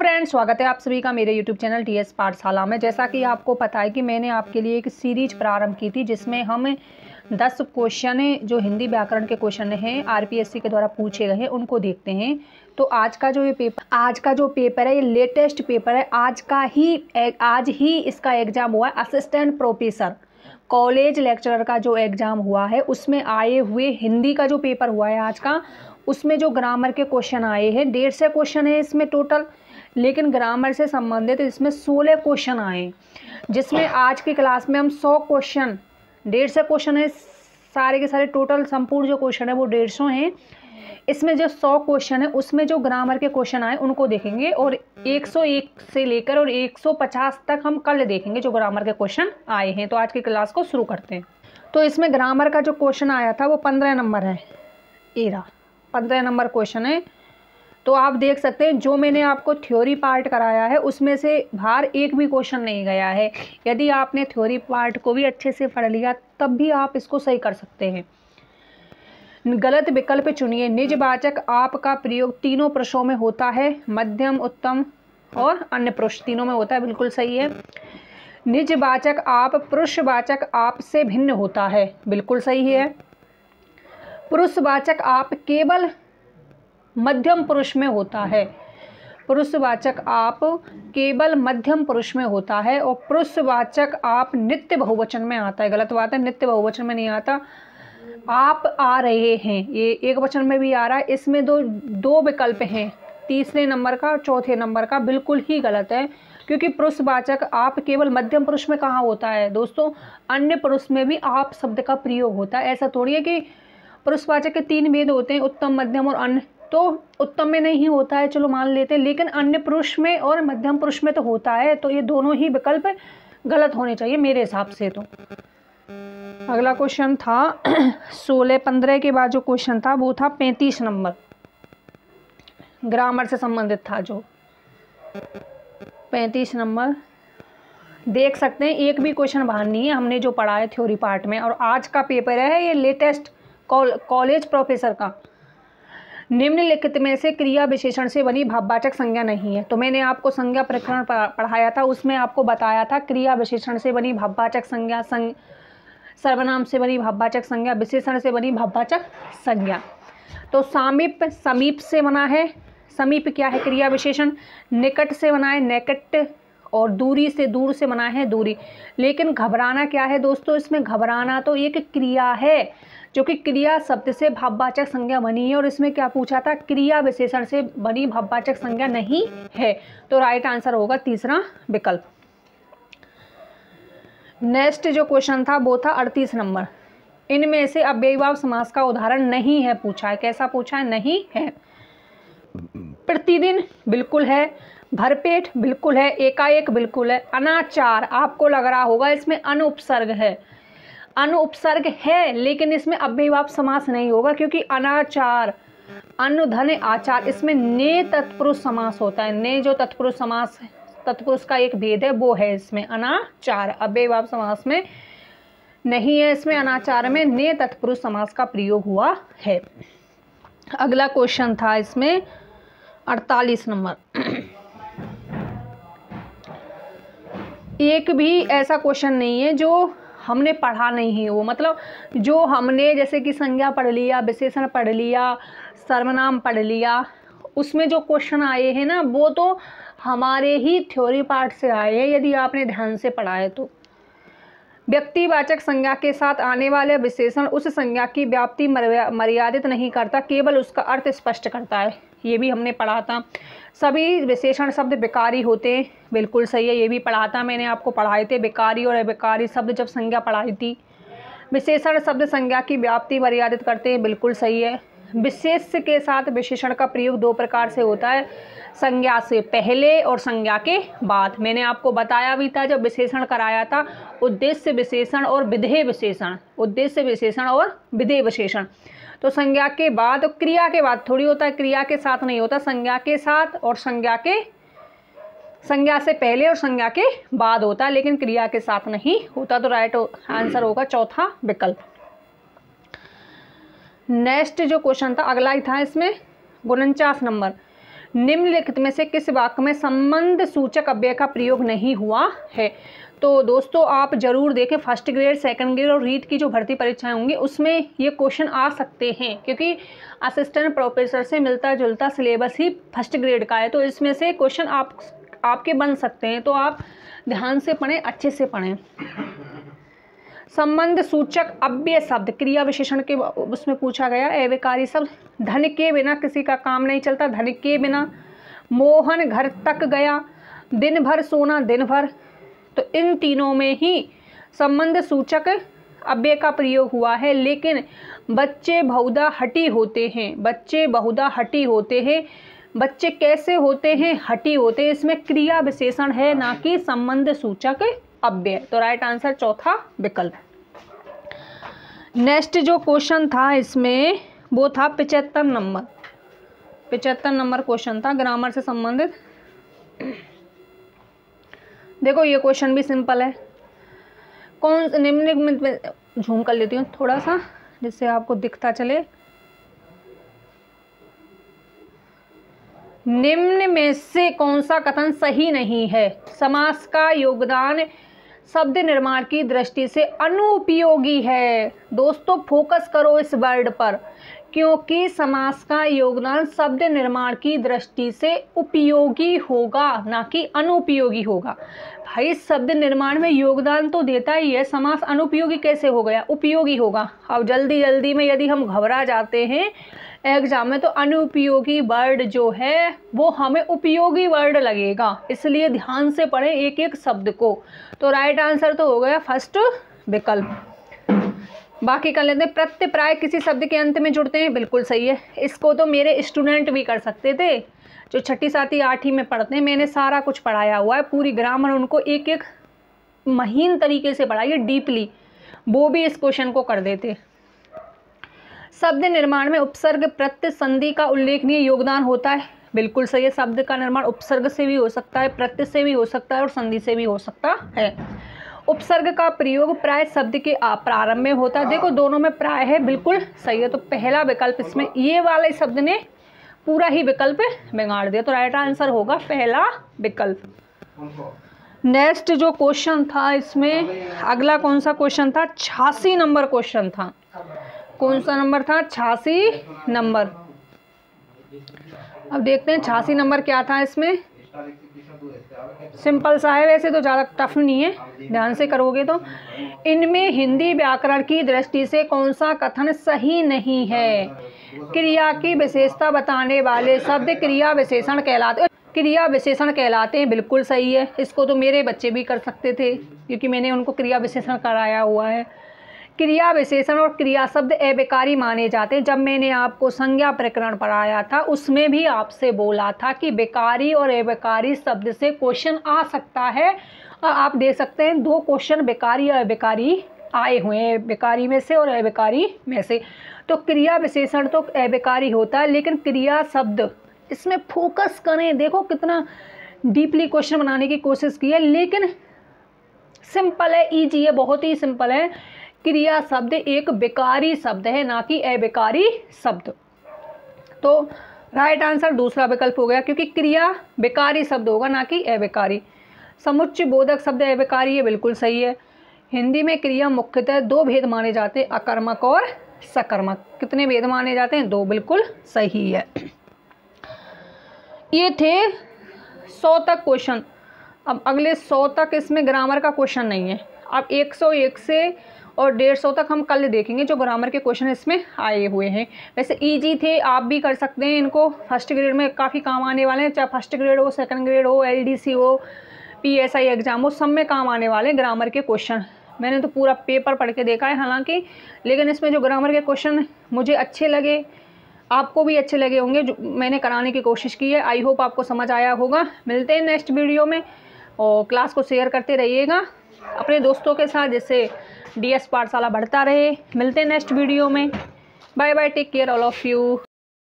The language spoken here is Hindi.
फ्रेंड्स, स्वागत है आप सभी का मेरे YouTube चैनल TS पाठशाला में। जैसा कि आपको पता है कि मैंने आपके लिए एक सीरीज प्रारंभ की थी जिसमें हम 10 क्वेश्चन जो हिंदी व्याकरण के क्वेश्चन हैं RPSC के द्वारा पूछे गए हैं उनको देखते हैं। तो आज का जो पेपर है ये लेटेस्ट पेपर है। आज ही इसका एग्ज़ाम हुआ है। असिस्टेंट प्रोफेसर कॉलेज लेक्चरर का जो एग्ज़ाम हुआ है उसमें आए हुए हिंदी का जो पेपर हुआ है आज का, उसमें जो ग्रामर के क्वेश्चन आए हैं 150 क्वेश्चन है इसमें टोटल, लेकिन ग्रामर से संबंधित इसमें 16 क्वेश्चन आए, जिसमें आज की क्लास में हम 100 क्वेश्चन 150 क्वेश्चन है सारे के सारे, टोटल संपूर्ण जो क्वेश्चन है वो 150 हैं। इसमें जो 100 क्वेश्चन है उसमें जो ग्रामर के क्वेश्चन आए उनको देखेंगे और 101 से लेकर और 150 तक हम कल देखेंगे जो ग्रामर के क्वेश्चन आए हैं। तो आज की क्लास को शुरू करते हैं। तो इसमें ग्रामर का जो क्वेश्चन आया था वो 15 नंबर है। 15 नंबर क्वेश्चन है। तो आप देख सकते हैं जो मैंने आपको थ्योरी पार्ट कराया है उसमें से बाहर एक भी क्वेश्चन नहीं गया है। यदि आपने थ्योरी पार्ट को भी अच्छे से पढ़ लिया तब भी आप इसको सही कर सकते हैं। गलत विकल्प चुनिए। निजवाचक आप का प्रयोग तीनों पुरुषों में होता है, मध्यम, उत्तम और अन्य पुरुष तीनों में होता है, बिल्कुल सही है। निजवाचक आप पुरुषवाचक आप से भिन्न होता है, बिल्कुल सही है। पुरुषवाचक आप केवल मध्यम पुरुष में होता है, पुरुषवाचक आप केवल मध्यम पुरुष में होता है। और पुरुषवाचक आप नित्य बहुवचन में आता है, गलत बात है, नित्य बहुवचन में नहीं आता। आप आ रहे हैं ये एक वचन में भी आ रहा है। इसमें दो विकल्प हैं, तीसरे नंबर का और चौथे नंबर का, बिल्कुल ही गलत है, क्योंकि पुरुषवाचक आप केवल मध्यम पुरुष में कहाँ होता है दोस्तों, अन्य पुरुष में भी आप शब्द का प्रयोग होता है। ऐसा थोड़ी है कि पुरुषवाचक के 3 भेद होते हैं, उत्तम, मध्यम और अन्य, तो उत्तम में नहीं होता है, चलो मान लेते हैं, लेकिन अन्य पुरुष में और मध्यम पुरुष में तो होता है। तो ये दोनों ही विकल्प गलत होने चाहिए मेरे हिसाब से। तो अगला क्वेश्चन था 16-15 के बाद जो क्वेश्चन था वो था 35 नंबर, ग्रामर से संबंधित था। जो 35 नंबर देख सकते हैं, एक भी क्वेश्चन बाहर नहीं है, हमने जो पढ़ा है थ्योरी पार्ट में। और आज का पेपर है ये लेटेस्ट कॉलेज प्रोफेसर का। निम्नलिखित में से क्रिया विशेषण से बनी भाववाचक संज्ञा नहीं है। तो मैंने आपको संज्ञा प्रकरण पढ़ाया था, उसमें आपको बताया था क्रिया विशेषण से बनी भाववाचक संज्ञा, सर्वनाम से बनी भाववाचक संज्ञा, विशेषण से बनी भाववाचक संज्ञा। तो सामीप समीप से बना है, समीप क्या है क्रिया विशेषण। निकट से बना है निकट, और दूरी से दूर से बना है दूरी। लेकिन घबराना क्या है दोस्तों, इसमें घबराना तो एक क्रिया है जो कि क्रिया शब्द से भाववाचक संज्ञा बनी है, और इसमें क्या पूछा था, क्रिया विशेषण से बनी भाववाचक संज्ञा नहीं है। तो राइट आंसर होगा तीसरा विकल्प। नेक्स्ट जो क्वेश्चन था वो था 38 नंबर। इनमें से अव्ययीभाव समास का उदाहरण नहीं है पूछा है। कैसा पूछा है, नहीं है। प्रतिदिन बिल्कुल है, भरपेट बिल्कुल है, एकाएक बिल्कुल है। अनाचार आपको लग रहा होगा इसमें अनुपसर्ग है, अनुपसर्ग है, लेकिन इसमें अव्ययीभाव समास नहीं होगा, क्योंकि अनाचार अनुधन आचार, इसमें ने तत्पुरुष समास होता है। ने जो तत्पुरुष समास है, तत्पुरुष का एक भेद है वो है इसमें अनाचार, अव्ययीभाव समास में नहीं है। इसमें अनाचार में ने तत्पुरुष समास का प्रयोग हुआ है। अगला क्वेश्चन था इसमें 48 नंबर। एक भी ऐसा क्वेश्चन नहीं है जो हमने पढ़ा नहीं है, वो मतलब जो हमने जैसे कि संज्ञा पढ़ लिया, विशेषण पढ़ लिया, सर्वनाम पढ़ लिया, उसमें जो क्वेश्चन आए हैं ना वो तो हमारे ही थ्योरी पार्ट से आए हैं, यदि आपने ध्यान से पढ़ा है तो। व्यक्तिवाचक संज्ञा के साथ आने वाले विशेषण उस संज्ञा की व्याप्ति मर्यादित नहीं करता, केवल उसका अर्थ स्पष्ट करता है, ये भी हमने पढ़ा था। सभी विशेषण शब्द विकारी होते हैं, बिल्कुल सही है, ये भी पढ़ा था मैंने, आपको पढ़ाए थे विकारी और अविकारी शब्द जब संज्ञा पढ़ाई थी। विशेषण शब्द संज्ञा की व्याप्ति मर्यादित करते हैं, बिल्कुल सही है। विशेष के साथ विशेषण का प्रयोग 2 प्रकार से होता है, संज्ञा से पहले और संज्ञा के बाद। मैंने आपको बताया भी था जब विशेषण कराया था, उद्देश्य विशेषण और विधेय विशेषण, उद्देश्य विशेषण और विधेय विशेषण। तो संज्ञा के बाद और क्रिया के बाद थोड़ी होता है, क्रिया के साथ नहीं होता, संज्ञा के साथ और संज्ञा से पहले और संज्ञा के बाद होता है, लेकिन क्रिया के साथ नहीं होता। तो राइट आंसर होगा चौथा विकल्प। नेक्स्ट जो क्वेश्चन था अगला ही था इसमें 49 नंबर। निम्नलिखित में से किस वाक्य में संबंध सूचक अव्यय का प्रयोग नहीं हुआ है। तो दोस्तों आप जरूर देखें, फर्स्ट ग्रेड, सेकंड ग्रेड और रीट की जो भर्ती परीक्षाएं होंगी उसमें ये क्वेश्चन आ सकते हैं, क्योंकि असिस्टेंट प्रोफेसर से मिलता जुलता सिलेबस ही फर्स्ट ग्रेड का है, तो इसमें से क्वेश्चन आपके बन सकते हैं। तो आप ध्यान से पढ़ें, अच्छे से पढ़ें। संबंध सूचक अव्यय शब्द क्रिया विशेषण के उसमें पूछा गया। अव्ययकारी शब्द, धन के बिना किसी का काम नहीं चलता, धन के बिना। मोहन घर तक गया, दिन भर सोना, दिन भर। तो इन तीनों में ही संबंध सूचक अव्यय का प्रयोग हुआ है, लेकिन बच्चे बहुधा हठी होते हैं। बच्चे बहुधा हठी होते हैं। बच्चे कैसे होते हैं? हठी होते हैं। इसमें क्रिया विशेषण है, ना कि संबंध सूचक अव्यय। तो राइट आंसर चौथा विकल्प। नेक्स्ट जो क्वेश्चन था इसमें वो था 75 नंबर। 75 नंबर क्वेश्चन था ग्रामर से संबंधित। देखो ये क्वेश्चन भी सिंपल है। कौन निम्न में झूम कर लेती हूँ थोड़ा सा जिससे आपको दिखता चले। निम्न में से कौन सा कथन सही नहीं है? समास का योगदान शब्द निर्माण की दृष्टि से अनुपयोगी है। दोस्तों फोकस करो इस वर्ड पर, क्योंकि समास का योगदान शब्द निर्माण की दृष्टि से उपयोगी होगा, ना कि अनुपयोगी होगा। भाई शब्द निर्माण में योगदान तो देता ही है, समास अनुपयोगी कैसे हो गया? उपयोगी होगा। अब जल्दी जल्दी में यदि हम घबरा जाते हैं एग्जाम में तो अनुपयोगी वर्ड जो है वो हमें उपयोगी वर्ड लगेगा, इसलिए ध्यान से पढ़ें एक एक शब्द को। तो राइट आंसर तो हो गया फर्स्ट विकल्प। बाकी कर लेते हैं। प्रत्यय प्राय किसी शब्द के अंत में जुड़ते हैं, बिल्कुल सही है। इसको तो मेरे स्टूडेंट भी कर सकते थे जो 6ठी 7ठी 8ठी में पढ़ते हैं। मैंने सारा कुछ पढ़ाया हुआ है, पूरी ग्रामर उनको एक एक महीन तरीके से पढ़ाई है, डीपली। वो भी इस क्वेश्चन को कर देते। शब्द निर्माण में उपसर्ग प्रत्यय संधि का उल्लेखनीय योगदान होता है, बिल्कुल सही है। शब्द का निर्माण उपसर्ग से भी हो सकता है, प्रत्यय से भी हो सकता है और संधि से भी हो सकता है। उपसर्ग का प्रयोग प्राय शब्द के प्रारंभ में होता है। देखो दोनों में प्राय है, बिल्कुल सही है। तो पहला विकल्प इसमें ये वाले शब्द ने पूरा ही विकल्प बिगाड़ दिया, तो राइट आंसर होगा पहला विकल्प। नेक्स्ट जो क्वेश्चन था इसमें अगला कौन सा क्वेश्चन था? 86 नंबर क्वेश्चन था। कौन सा नंबर था? 86 नंबर। अब देखते हैं 86 नंबर क्या था इसमें। सिंपल सा है, वैसे तो ज़्यादा टफ नहीं है, ध्यान से करोगे तो। इनमें हिंदी व्याकरण की दृष्टि से कौन सा कथन सही नहीं है? क्रिया की विशेषता बताने वाले शब्द क्रिया विशेषण कहलाते हैं, बिल्कुल सही है। इसको तो मेरे बच्चे भी कर सकते थे क्योंकि मैंने उनको क्रिया विशेषण कराया हुआ है। क्रिया विशेषण और क्रिया शब्द अव्ययकारी माने जाते हैं। जब मैंने आपको संज्ञा प्रकरण पढ़ाया था उसमें भी आपसे बोला था कि बेकारी और अव्ययकारी शब्द से क्वेश्चन आ सकता है, और आप देख सकते हैं 2 क्वेश्चन बेकारी और अव्ययकारी आए हुए हैं, बेकारी में से और अव्ययकारी में से। तो क्रिया विशेषण तो अव्ययकारी होता है, लेकिन क्रिया शब्द इसमें फोकस करें। देखो कितना डीपली क्वेश्चन बनाने की कोशिश की है, लेकिन सिंपल है, ईजी है, बहुत ही सिंपल है। क्रिया शब्द एक बेकारी शब्द है, ना कि अव्ययकारी शब्द। तो राइट आंसर दूसरा विकल्प हो गया, क्योंकि क्रिया बेकारी शब्द होगा, ना कि अव्ययकारी। समुच्चय बोधक शब्द अव्ययकारी है, बिल्कुल सही है। हिंदी में क्रिया मुख्यतः 2 भेद माने जाते हैं, अकर्मक और सकर्मक। कितने भेद माने जाते हैं? 2, बिल्कुल सही है। ये थे 100 तक क्वेश्चन। अब अगले 100 तक इसमें ग्रामर का क्वेश्चन नहीं है। अब 101 से और 150 तक हम कल देखेंगे जो ग्रामर के क्वेश्चन इसमें आए हुए हैं। वैसे इजी थे, आप भी कर सकते हैं इनको। फर्स्ट ग्रेड में काफ़ी काम आने वाले हैं, चाहे फर्स्ट ग्रेड हो, सेकंड ग्रेड हो, LDC हो, PSI एग्जाम हो, सब में काम आने वाले हैं ग्रामर के क्वेश्चन। मैंने तो पूरा पेपर पढ़ के देखा है हालांकि, लेकिन इसमें जो ग्रामर के क्वेश्चन मुझे अच्छे लगे, आपको भी अच्छे लगे होंगे, जो मैंने कराने की कोशिश की है। आई होप आपको समझ आया होगा। मिलते हैं नेक्स्ट वीडियो में, और क्लास को शेयर करते रहिएगा अपने दोस्तों के साथ, जिससे DS पाठशाला बढ़ता रहे। मिलते हैं नेक्स्ट वीडियो में। Bye bye, take care all of you.